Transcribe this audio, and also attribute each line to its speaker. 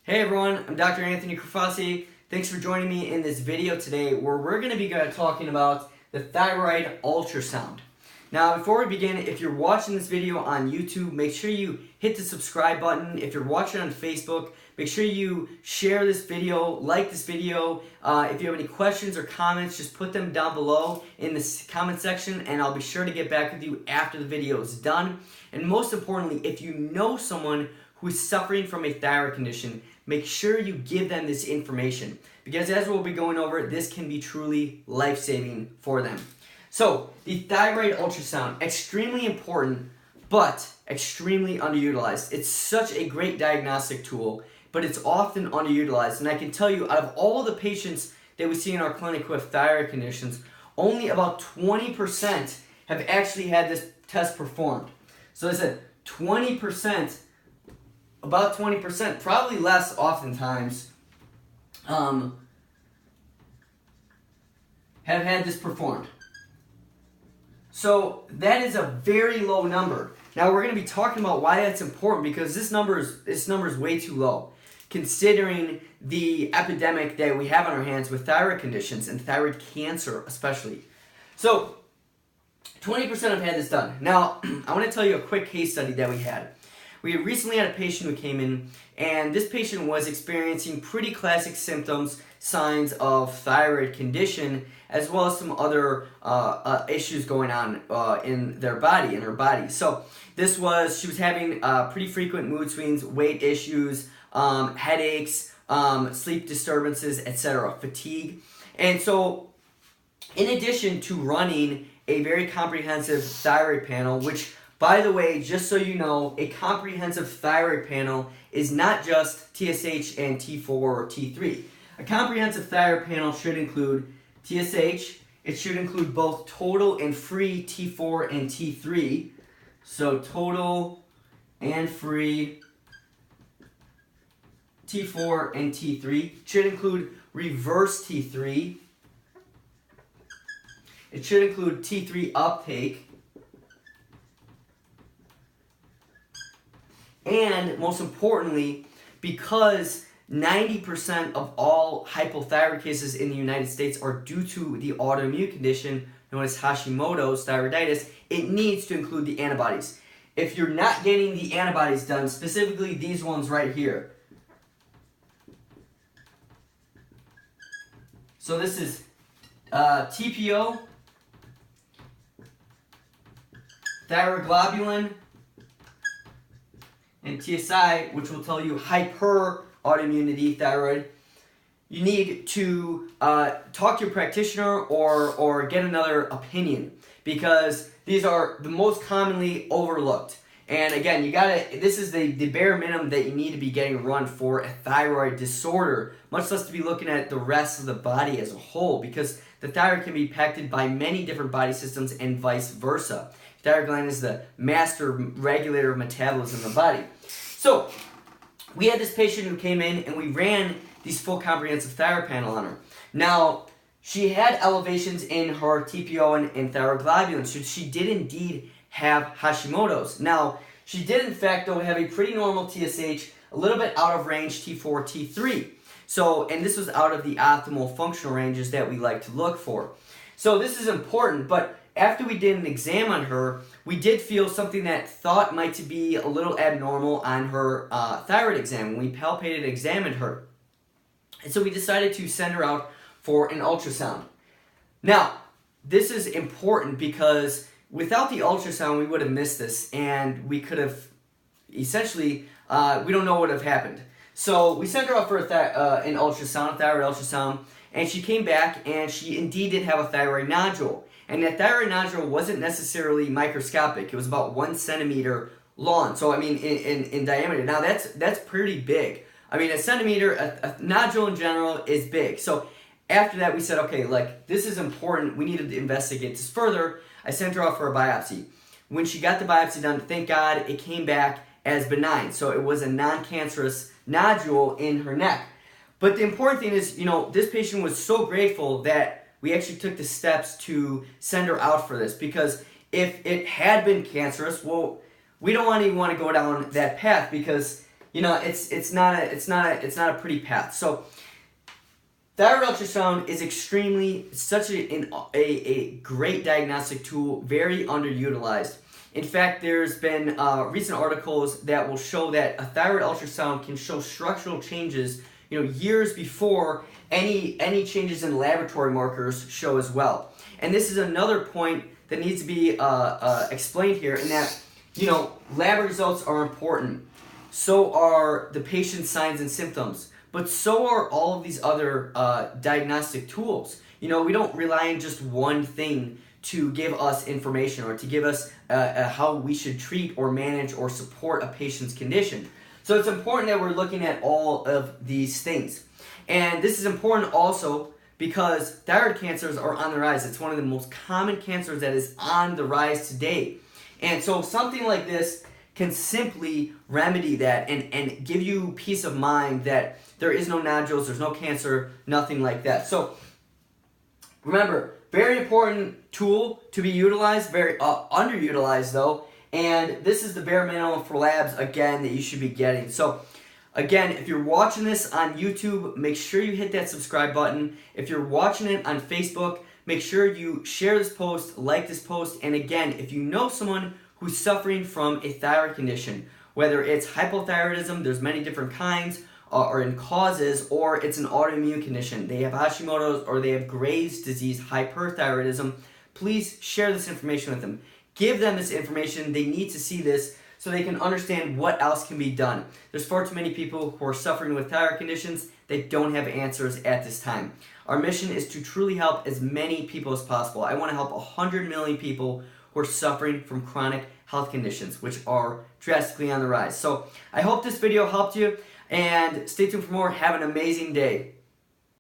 Speaker 1: Hey everyone, I'm Dr. Anthony Crifase. Thanks for joining me in this video today where we're going to be talking about the thyroid ultrasound. Now before we begin, if you're watching this video on YouTube, make sure you hit the subscribe button. If you're watching on Facebook, make sure you share this video, like this video. If you have any questions or comments, just put them down below in the comment section and I'll be sure to get back with you after the video is done. And most importantly, if you know someone who is suffering from a thyroid condition, make sure you give them this information because as we'll be going over, this can be truly life-saving for them. So, the thyroid ultrasound, extremely important, but extremely underutilized. It's such a great diagnostic tool, but it's often underutilized. And I can tell you, out of all the patients that we see in our clinic who have thyroid conditions, only about 20% have actually had this test performed. So I said 20%, about 20%, probably less oftentimes, have had this performed. So that is a very low number. Now we're going to be talking about why that's important because this number is way too low, considering the epidemic that we have on our hands with thyroid conditions and thyroid cancer especially. So 20% have had this done. Now I want to tell you a quick case study that we had. We recently had a patient who came in, and this patient was experiencing pretty classic symptoms, signs of thyroid condition, as well as some other issues going on in her body. So she was having pretty frequent mood swings, weight issues, headaches, sleep disturbances, etc., fatigue. And so, in addition to running a very comprehensive thyroid panel, which, by the way, just so you know, a comprehensive thyroid panel is not just TSH and T4 or T3. A comprehensive thyroid panel should include TSH, it should include both total and free T4 and T3. So total and free T4 and T3. It should include reverse T3. It should include T3 uptake. And most importantly, because 90% of all hypothyroid cases in the United States are due to the autoimmune condition known as hashimotos, thyroiditis, it needs to include the antibodies. If you're not getting the antibodies done, specifically these ones right here. So this is TPO, thyroglobulin, and TSI, which will tell you hyperautoimmunity thyroid. You need to talk to your practitioner or get another opinion because these are the most commonly overlooked. And again, this is the bare minimum that you need to be getting run for a thyroid disorder, much less to be looking at the rest of the body as a whole because the thyroid can be impacted by many different body systems and vice versa. The thyroid gland is the master regulator of metabolism in the body. So, we had this patient who came in and we ran these full comprehensive thyroid panel on her. Now, she had elevations in her TPO and thyroglobulin, so she did indeed have Hashimoto's. Now, she did in fact though have a pretty normal TSH, a little bit out of range T4, T3. So, and this was out of the optimal functional ranges that we like to look for. So this is important, but after we did an exam on her, we did feel something that thought might be a little abnormal on her thyroid exam. We palpated and examined her. And so we decided to send her out for an ultrasound. Now, this is important because without the ultrasound, we would have missed this and we could have essentially, we don't know what would have happened. So we sent her out for an ultrasound, a thyroid ultrasound, and she came back and she indeed did have a thyroid nodule. And that thyroid nodule wasn't necessarily microscopic. It was about 1 centimeter long. So, I mean, in diameter. Now, that's pretty big. I mean, a centimeter, a nodule in general is big. So, after that, we said, okay, this is important. We need to investigate this further. I sent her off for a biopsy. When she got the biopsy done, thank God, it came back as benign. So, it was a non-cancerous nodule in her neck. But the important thing is, this patient was so grateful that we actually took the steps to send her out for this because if it had been cancerous, well, we don't even want to go down that path because you know, it's not a pretty path. So thyroid ultrasound is such a great diagnostic tool, very underutilized. In fact, there's been recent articles that will show that a thyroid ultrasound can show structural changes, you know, years before any changes in laboratory markers show as well. And this is another point that needs to be explained here, in that, you know, lab results are important. So are the patient's signs and symptoms. But so are all of these other diagnostic tools. You know, we don't rely on just one thing to give us information or to give us how we should treat or manage or support a patient's condition. So it's important that we're looking at all of these things. And this is important also because thyroid cancers are on the rise. It's one of the most common cancers that is on the rise today. And so something like this can simply remedy that and give you peace of mind that there is no nodules, there's no cancer, nothing like that. So remember, very important tool to be utilized, very underutilized though, and this is the bare minimum for labs, again, that you should be getting. So again, if you're watching this on YouTube, make sure you hit that subscribe button. If you're watching it on Facebook, make sure you share this post, like this post, and again, if you know someone who's suffering from a thyroid condition, whether it's hypothyroidism, there's many different kinds, or in causes, or it's an autoimmune condition, they have hashimotos or they have Graves' disease, hyperthyroidism, please share this information with them. Give them this information. They need to see this so they can understand what else can be done. There's far too many people who are suffering with thyroid conditions that don't have answers at this time. Our mission is to truly help as many people as possible. I want to help 100 million people who are suffering from chronic health conditions, which are drastically on the rise. So I hope this video helped you, and stay tuned for more. Have an amazing day.